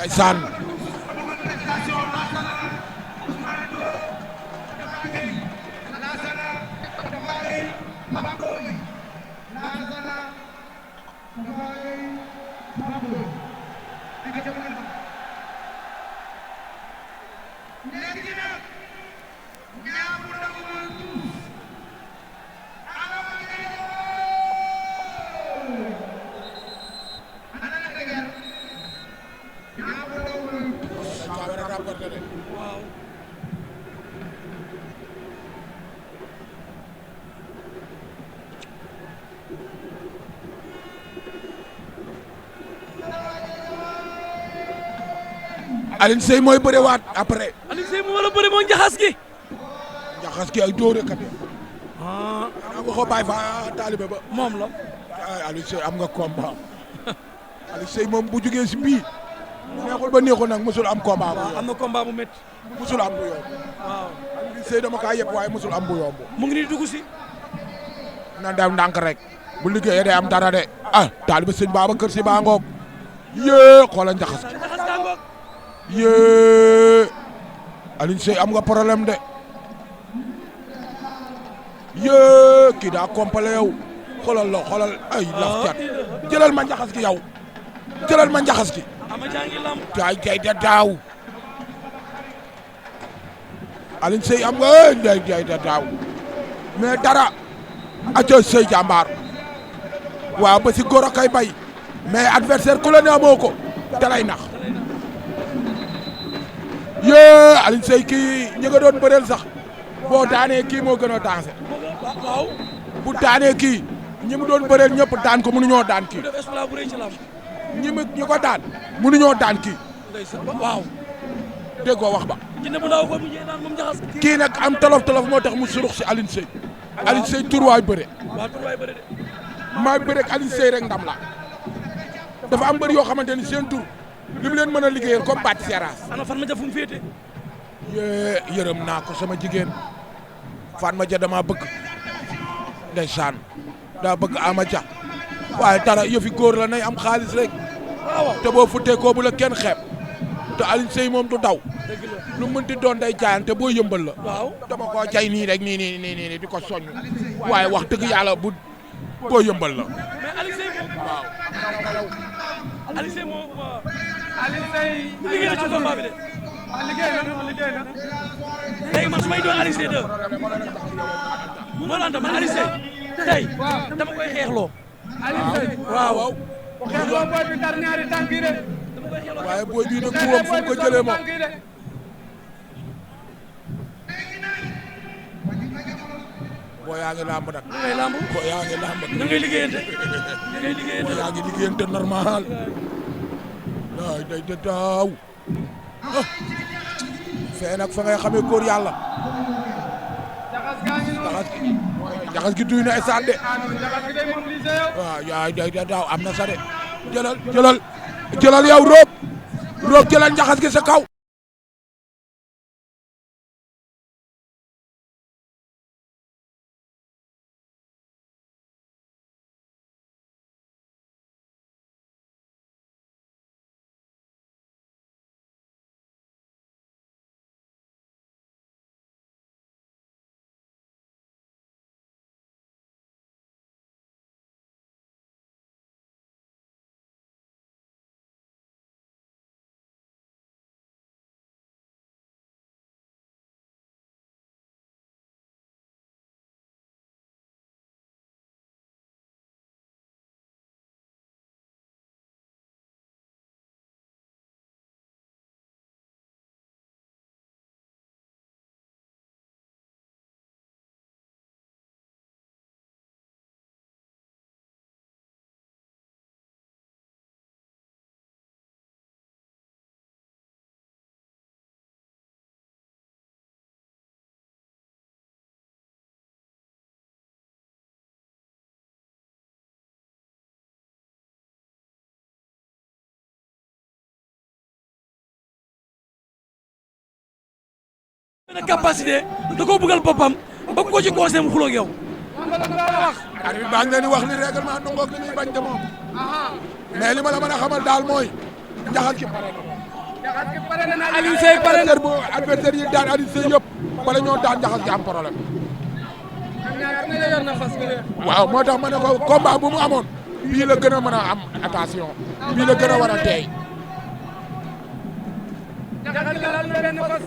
ndeysaan Alioune Seye mooy bërewaat après. Alioune Seye moo war a bëre moo Ndiakhass gi. Ndiakhass gi ay dóore kat. ah waxoo bàyyi fa taalibe ba. moom la. Alioune Seye am nga combat. Alioune Seye moom bu jugee si bii. neexul ba neexul nag mosul am combat. waaw am na combat bu métti. mosul am bu yomb. waaw Alioune Seye dama kaa yëpp waaye mosul am bu yomb. mu ngi nii dugg si. na dem ndànk rek. bu liggéeyee day am dara de. ah taalibe sëñ Babacar Si baa ngoog. yee xoolal Ndiakhass gi. yee Alioune Seye am nga problème de yee kii daa complet yow xoolal la xoolal ay laf cat jëlal ma Ndiakhass gi yow jëlal ma Ndiakhass gi jaay jaay da daaw Alioune Seye am nga jaay jaay da daaw mais dara aco Seye jàmbaar waaw ba si góor a kay bay mais adversaire ku la ne amoo ko dalay nax yee Alioune Seye kii ñi nga doon bëreel sax boo daanee kii moo gën a dansé waaw bu daanee kii ñi mu doon bëreel ñëpp daan ko mënuñoo daan kii ñi ko daan mënuñoo daan kii waaw déggoo wax ba bu ndaw ko mujjee daan moom Ndiakhass kii nag am tolof moo tax mu surux si Alioune Seye Alioune Seye turwaay bëre de maay bëre ak Alioune Seye rek ndam la dafa am bëri yoo xamante ni seen tur li mu leen mën a liggéeyal comme Bathie Seras. ana fan ma ja fu mu féete. yee yërëm naa ko sama jigéen fan ma ja dama bëgg ndeysaan daa bëgg ama ja waaye dara yëfi góor la nay am xaalis rek waaw te boo futtee koo bu la kenn xeeb te Alioune Seye moom du daw lu mënti doon day jaayante boo yëmbal la. waaw dama koo jay nii rek nii di ko soññ waaye wax dëgg yàlla bu boo yëmbal la. mais Alioune Seye moom waaw. Alioune Seye moom Alioune Seye liggéey na ci combat bi de. liggéey na. léegi man su may doon Alioune Seye 2 Modou Anta man Alioune Seye tey dama koy xeexloo. Alioune Seye waaw. xeexloo booy bi dar ñaari tànk yi de. waaye booy bii nag kuwam fu mu ko jëlee moom. boo yaa ngi lamb nag. ngay lamb boo yaa ngi lamb. na ngay liggéeyante. boo yaa ngi liggéeyante normal. waay day de daaw. fee nag fa ngay xamee góor yàlla. Ndiakhass gi duy na stade de. waaw yaay day de daaw am na sa de. jëlal yow Rob jëlal Ndiakhass gi sa kaw. benn capacité da koo bëggal boppam bëgg ko ci conseil mu xuloo ak yow. arbitre baa ngi leen di wax li règlement nangook li muy bañ de moom mais li ma la mën a xamal daal mooy Ndiakhass gi pare na moom Alioune Seye pare na. adversaire yi daan Alioune Seye yëpp bala ñoo daan Ndiakhass gi am problème. waaw moo tax ma ne ko combat bu mu amoon bii la gën a mën a am attention bii la gën a war a teey. Ndiakhass lal na benn fas.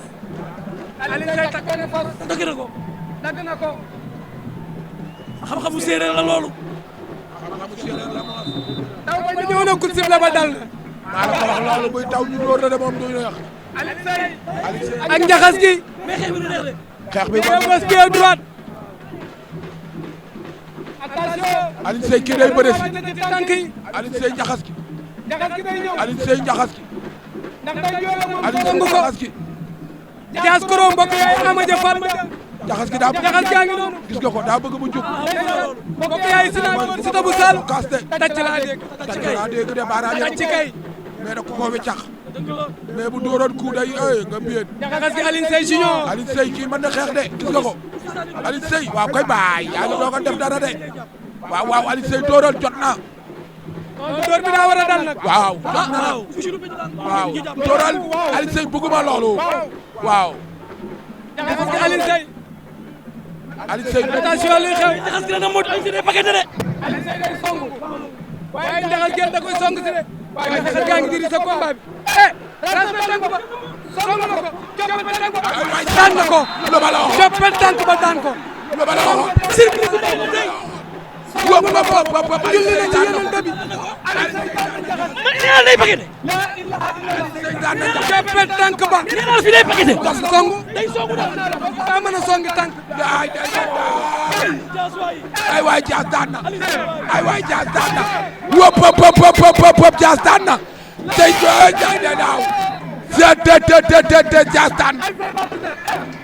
Alioune Seye takk na fas. dëgg na ko. dagg na ko. xam-xamu séeréer la loolu. taw ba ñëw na coup de sifflet ba dal na. maa la ko wax loolu buy taw ñu door la de moom du neex. Alioune Seye ak Ndiakhass gi. mais xeex bi du neex de. xeex bi pied gauche pied droite. attention. Alioune Seye kii day bëre si. tànk yi. Alioune Seye Ndiakhass gi. Ndiakhass gi day ñëw. Alioune Seye Ndiakhass gi. ndax day joole moom. Alioune Seye Ndiakhass gi. Jaas Koro mbokk yaay Ama Dia Fatma Dia. Ndiakhass gi daa Ndiakhass gaa ngi noonu. gis nga ko daa bëgg mu jóg. mbokk yaay Siteu bu Saalum. kaas de tàcc laa dégg. tàcc laa dégg de baaraam tàcc kay. mais da ko ko wiccax mais bu dooroon coup day nga mbiyeen. Ndiakhass gi Alioune Seye junior. Alioune Seye kii mën na xeex de gis nga ko Alioune Seye waaw koy baay yaa ngi doog a def dara de waaw Alioune Seye dooroon jot na. door bi daa war a dal nag. waaw jot na waaw dooral Alioune Seye bëgguma loolu waaw. Ndiakhass gi Alioune Seye. Alioune Seye attention luy xew. Ndiakhass gi dana moytu Alioune Seye day paquet de. Alioune Seye day song. waaye Ndiakhass gi da koy song si de. waaye Ndiakhass gaa ngi diri sa combat bi. respecté tànk ba. song na ko. coppet tànk ba. daan na ko. coppet tànk ba daan ko. surprise bu baax tey. julli na ci yeneen dëbi. man nee day paquet de. coppet tànk ba. nee naa fi day paquet de. song. day songu daal. daa mën a songi tànk. ay waay Diass daan na ay waay Diass daan na wop Diass daan na tey jooy daaw Diass daan